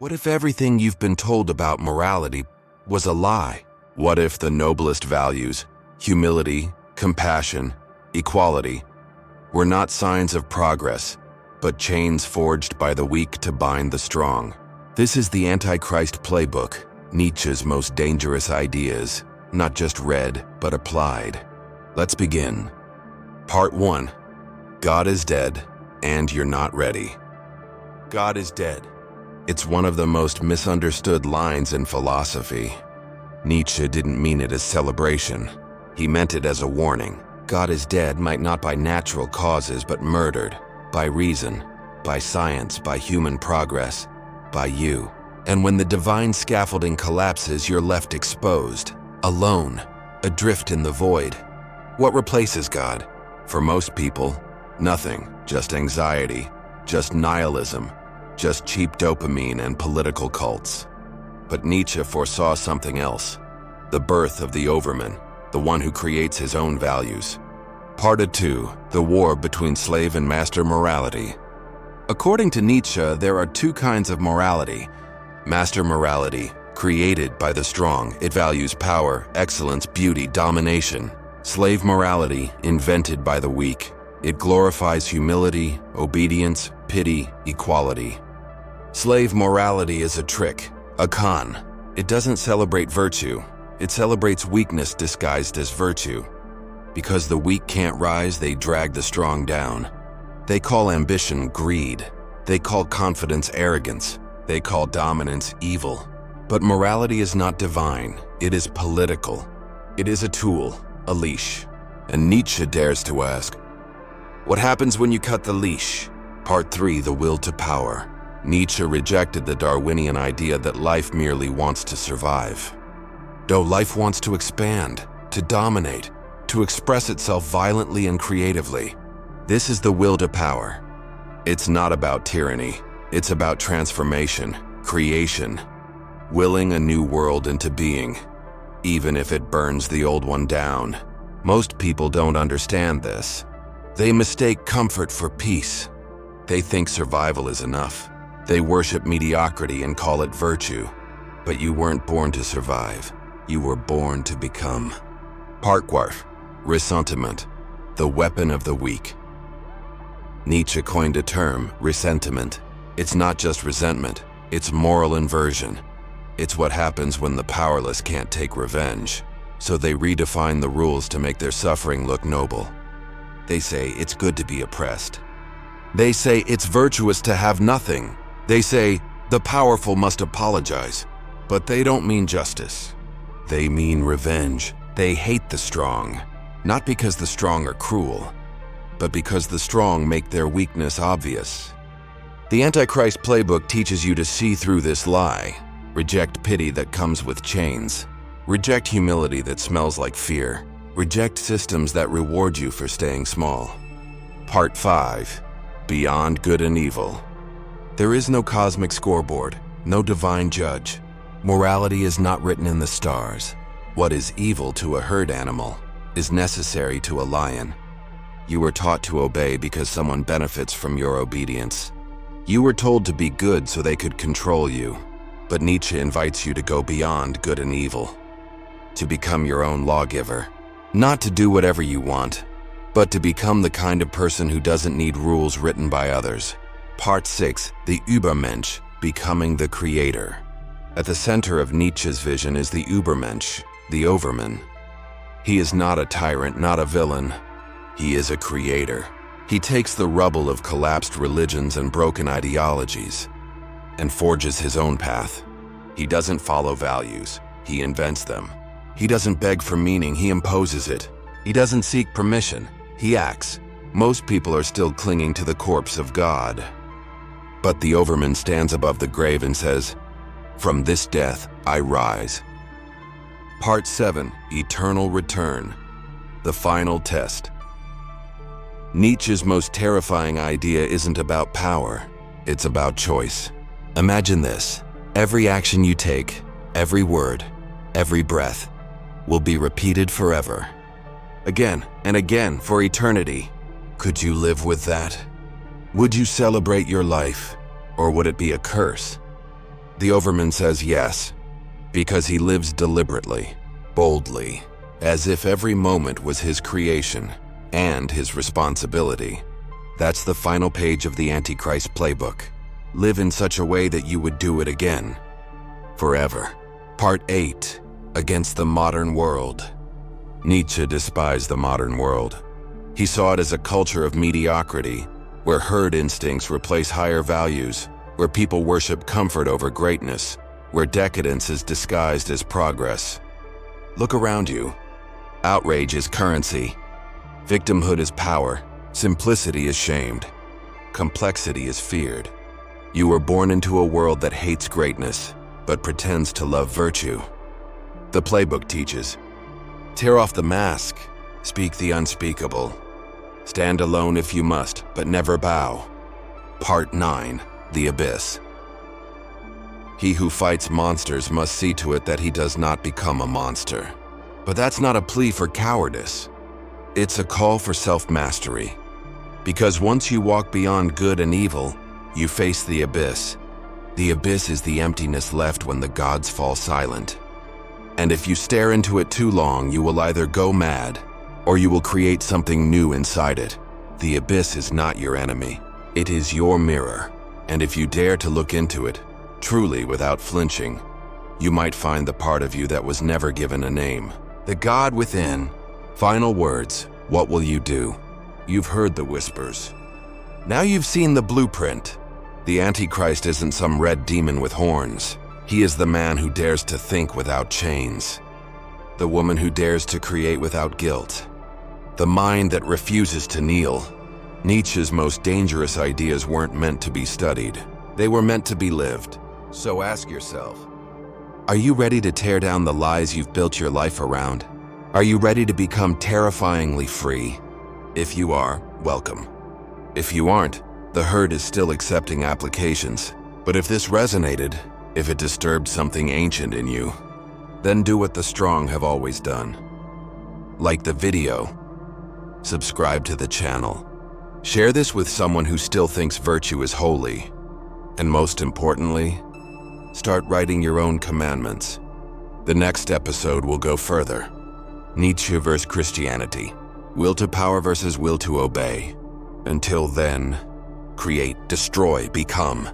What if everything you've been told about morality was a lie? What if the noblest values, humility, compassion, equality, were not signs of progress, but chains forged by the weak to bind the strong? This is the Antichrist Playbook, Nietzsche's most dangerous ideas, not just read, but applied. Let's begin. Part 1. God is dead, and you're not ready. God is dead. It's one of the most misunderstood lines in philosophy. Nietzsche didn't mean it as celebration. He meant it as a warning. God is dead might not by natural causes, but murdered, by reason, by science, by human progress, by you. And when the divine scaffolding collapses, you're left exposed, alone, adrift in the void. What replaces God? For most people, nothing. Just anxiety, just nihilism, just cheap dopamine and political cults. But Nietzsche foresaw something else. The birth of the Übermensch, the one who creates his own values. Part 2. The war between slave and master morality. According to Nietzsche, there are two kinds of morality. Master morality, created by the strong. It values power, excellence, beauty, domination. Slave morality, invented by the weak. It glorifies humility, obedience, pity, equality. Slave morality is a trick, a con. It doesn't celebrate virtue. It celebrates weakness disguised as virtue. Because the weak can't rise, they drag the strong down. They call ambition greed. They call confidence arrogance. They call dominance evil. But morality is not divine. It is political. It is a tool, a leash. And Nietzsche dares to ask, what happens when you cut the leash? Part 3. The will to power. Nietzsche rejected the Darwinian idea that life merely wants to survive. No, life wants to expand, to dominate, to express itself violently and creatively. This is the will to power. It's not about tyranny. It's about transformation, creation, willing a new world into being, even if it burns the old one down. Most people don't understand this. They mistake comfort for peace. They think survival is enough. They worship mediocrity and call it virtue. But you weren't born to survive. You were born to become. Part 4. Ressentiment, the weapon of the weak. Nietzsche coined a term, ressentiment. It's not just resentment, it's moral inversion. It's what happens when the powerless can't take revenge. So they redefine the rules to make their suffering look noble. They say it's good to be oppressed. They say it's virtuous to have nothing. They say the powerful must apologize. But they don't mean justice. They mean revenge. They hate the strong. Not because the strong are cruel, but because the strong make their weakness obvious. The Antichrist Playbook teaches you to see through this lie. Reject pity that comes with chains. Reject humility that smells like fear. Reject systems that reward you for staying small. Part 5. Beyond good and evil. There is no cosmic scoreboard, no divine judge. Morality is not written in the stars. What is evil to a herd animal is necessary to a lion. You were taught to obey because someone benefits from your obedience. You were told to be good so they could control you. But Nietzsche invites you to go beyond good and evil, to become your own lawgiver. Not to do whatever you want, but to become the kind of person who doesn't need rules written by others. Part 6. The Übermensch, becoming the creator. At the center of Nietzsche's vision is the Ubermensch, the Overman. He is not a tyrant, not a villain. He is a creator. He takes the rubble of collapsed religions and broken ideologies and forges his own path. He doesn't follow values, he invents them. He doesn't beg for meaning, he imposes it. He doesn't seek permission, he acts. Most people are still clinging to the corpse of God. But the Overman stands above the grave and says, "From this death I rise." Part 7. Eternal Return, the final test. Nietzsche's most terrifying idea isn't about power, it's about choice. Imagine this: every action you take, every word, every breath, will be repeated forever. Again and again for eternity. Could you live with that? Would you celebrate your life, or would it be a curse? The Overman says yes, because he lives deliberately, boldly, as if every moment was his creation and his responsibility. That's the final page of the Antichrist Playbook. Live in such a way that you would do it again. Forever. Part 8. Against the Modern World. Nietzsche despised the modern world. He saw it as a culture of mediocrity, where herd instincts replace higher values, where people worship comfort over greatness, where decadence is disguised as progress. Look around you. Outrage is currency. Victimhood is power. Simplicity is shamed. Complexity is feared. You were born into a world that hates greatness, but pretends to love virtue. The Playbook teaches, tear off the mask, speak the unspeakable. Stand alone if you must, but never bow. Part 9. The Abyss. He who fights monsters must see to it that he does not become a monster. But that's not a plea for cowardice. It's a call for self-mastery. Because once you walk beyond good and evil, you face the abyss. The abyss is the emptiness left when the gods fall silent. And if you stare into it too long, you will either go mad, or you will create something new inside it. The abyss is not your enemy. It is your mirror. And if you dare to look into it, truly without flinching, you might find the part of you that was never given a name. The God within. Final words. What will you do? You've heard the whispers. Now you've seen the blueprint. The Antichrist isn't some red demon with horns. He is the man who dares to think without chains. The woman who dares to create without guilt. The mind that refuses to kneel. Nietzsche's most dangerous ideas weren't meant to be studied. They were meant to be lived. So ask yourself, are you ready to tear down the lies you've built your life around? Are you ready to become terrifyingly free? If you are, welcome. If you aren't, the herd is still accepting applications. But if this resonated, if it disturbed something ancient in you, then do what the strong have always done. Like the video, subscribe to the channel, share this with someone who still thinks virtue is holy, and most importantly, start writing your own commandments. The next episode will go further. Nietzsche versus Christianity. Will to power versus will to obey. Until then, create, destroy, become.